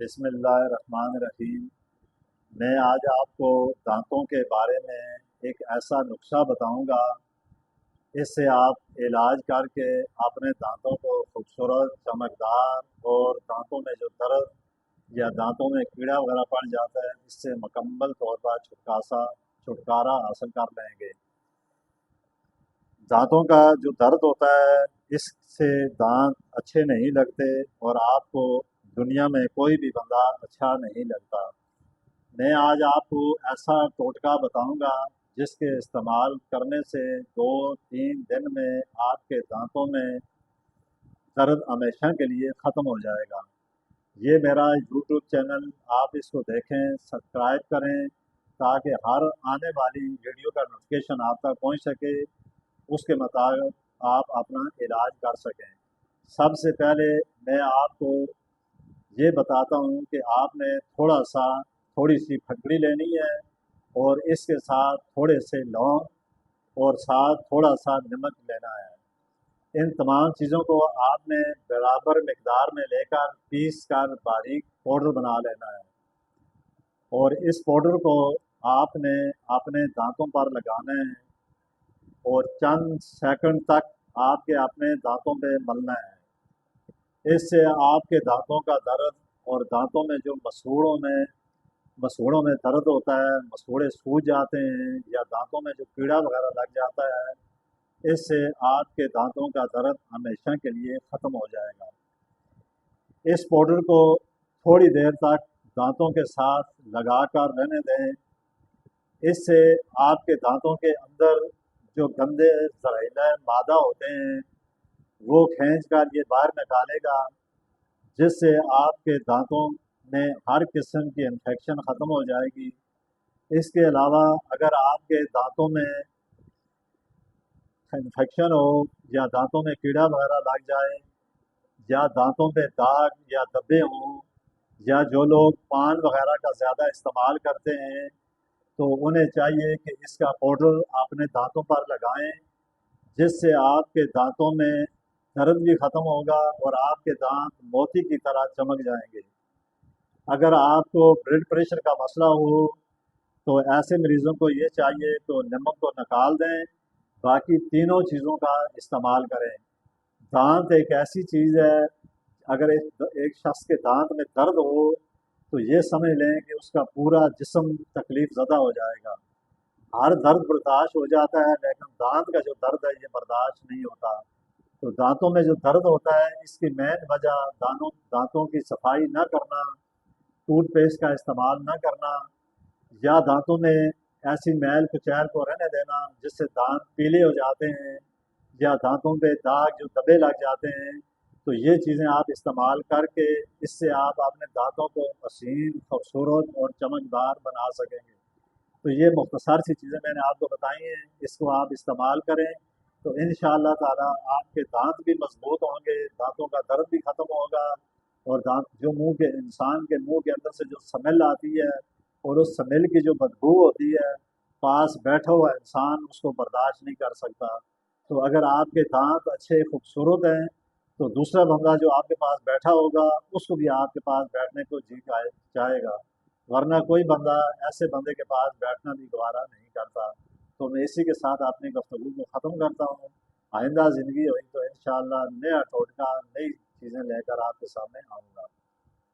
بسم اللہ الرحمن الرحیم۔ میں آج آپ کو دانتوں کے بارے میں ایک ایسا نسخہ بتاؤں گا، اس سے آپ علاج کر کے اپنے دانتوں کو خوبصورت، چمکدار اور دانتوں میں جو درد یا دانتوں میں کیڑا وغیرہ پڑ جاتا ہے اس سے مکمل طور پر چھٹکارا حاصل کر لیں گے۔ دانتوں کا جو درد ہوتا ہے اس سے دانت اچھے نہیں لگتے اور آپ کو دنیا میں کوئی بھی بندہ اچھا نہیں لگتا۔ میں آج آپ کو ایسا ٹوٹکا بتاؤں گا جس کے استعمال کرنے سے 2-3 دن میں آپ کے دانتوں میں درد ہمیشہ کے لیے ختم ہو جائے گا۔ یہ میرا یوٹیوب چینل، آپ اس کو دیکھیں، سبسکرائب کریں تاکہ ہر آنے والی ویڈیو کا نوٹیفیکیشن آپ تک پہنچ سکے، اس کے مطابق آپ اپنا علاج کر سکیں۔ سب سے پہلے میں آپ کو یہ بتاتا ہوں کہ آپ نے تھوڑی سی پھٹکڑی لینی ہے اور اس کے ساتھ تھوڑے سے لونگ اور ساتھ تھوڑا سا نمک لینا ہے۔ ان تمام چیزوں کو آپ نے برابر مقدار میں لے کر پیس کر باریک پاؤڈر بنا لینا ہے، اور اس پاؤڈر کو آپ نے اپنے دانتوں پر لگانا ہے اور چند سیکنڈ تک آپ کے اپنے دانتوں پہ ملنا ہے۔ اس سے آپ کے دانتوں کا درد اور دانتوں میں جو مسوڑوں میں درد ہوتا ہے، مسوڑے سوج جاتے ہیں یا دانتوں میں جو کیڑا وغیرہ لگ جاتا ہے، اس سے آپ کے دانتوں کا درد ہمیشہ کے لیے ختم ہو جائے گا۔ اس پاؤڈر کو تھوڑی دیر تک دانتوں کے ساتھ لگا کر رہنے دیں۔ اس سے آپ کے دانتوں کے اندر جو گندے زہریلا مادہ ہوتے ہیں وہ کھینچ کر یہ باہر نکالے گا، جس سے آپ کے دانتوں میں ہر قسم کی انفیکشن ختم ہو جائے گی۔ اس کے علاوہ اگر آپ کے دانتوں میں انفیکشن ہو یا دانتوں میں کیڑا وغیرہ لگ جائے یا دانتوں پہ داغ یا دبے ہوں، یا جو لوگ پان وغیرہ کا زیادہ استعمال کرتے ہیں تو انہیں چاہیے کہ اس کا پاؤڈر اپنے دانتوں پر لگائیں، جس سے آپ کے دانتوں میں درد بھی ختم ہوگا اور آپ کے دانت موتی کی طرح چمک جائیں گے۔ اگر آپ کو بلڈ پریشر کا مسئلہ ہو تو ایسے مریضوں کو یہ چاہیے تو نمک کو نکال دیں، باقی تینوں چیزوں کا استعمال کریں۔ دانت ایک ایسی چیز ہے، اگر ایک شخص کے دانت میں درد ہو تو یہ سمجھ لیں کہ اس کا پورا جسم تکلیف زدہ ہو جائے گا۔ ہر درد برداشت ہو جاتا ہے لیکن دانت کا جو درد ہے یہ برداشت نہیں ہوتا۔ تو دانتوں میں جو درد ہوتا ہے اس کی مین وجہ دانتوں کی صفائی نہ کرنا، ٹوتھ پیسٹ کا استعمال نہ کرنا، یا دانتوں میں ایسی میل کچیل کو رہنے دینا جس سے دانت پیلے ہو جاتے ہیں، یا دانتوں پہ داغ جو دبے لگ جاتے ہیں۔ تو یہ چیزیں آپ استعمال کر کے اس سے آپ اپنے دانتوں کو حسین، خوبصورت اور چمکدار بنا سکیں گے۔ تو یہ مختصر سی چیزیں میں نے آپ کو بتائی ہیں، اس کو آپ استعمال کریں تو انشاءاللہ تعالی آپ کے دانت بھی مضبوط ہوں گے، دانتوں کا درد بھی ختم ہوگا، اور دانت جو انسان کے منہ کے اندر سے جو سمیل آتی ہے اور اس سمیل کی جو بدبو ہوتی ہے، پاس بیٹھا ہوا انسان اس کو برداشت نہیں کر سکتا۔ تو اگر آپ کے دانت اچھے خوبصورت ہیں تو دوسرا بندہ جو آپ کے پاس بیٹھا ہوگا اس کو بھی آپ کے پاس بیٹھنے کو جی چاہے گا، ورنہ کوئی بندہ ایسے بندے کے پاس بیٹھنا بھی گوارا نہیں کرتا۔ تو میں اسی کے ساتھ اپنی گفتگو کو ختم کرتا ہوں۔ آئندہ زندگی ہوئی تو انشاءاللہ نیا ٹوٹکا، نئی چیزیں لے کر آپ کے سامنے آؤں گا۔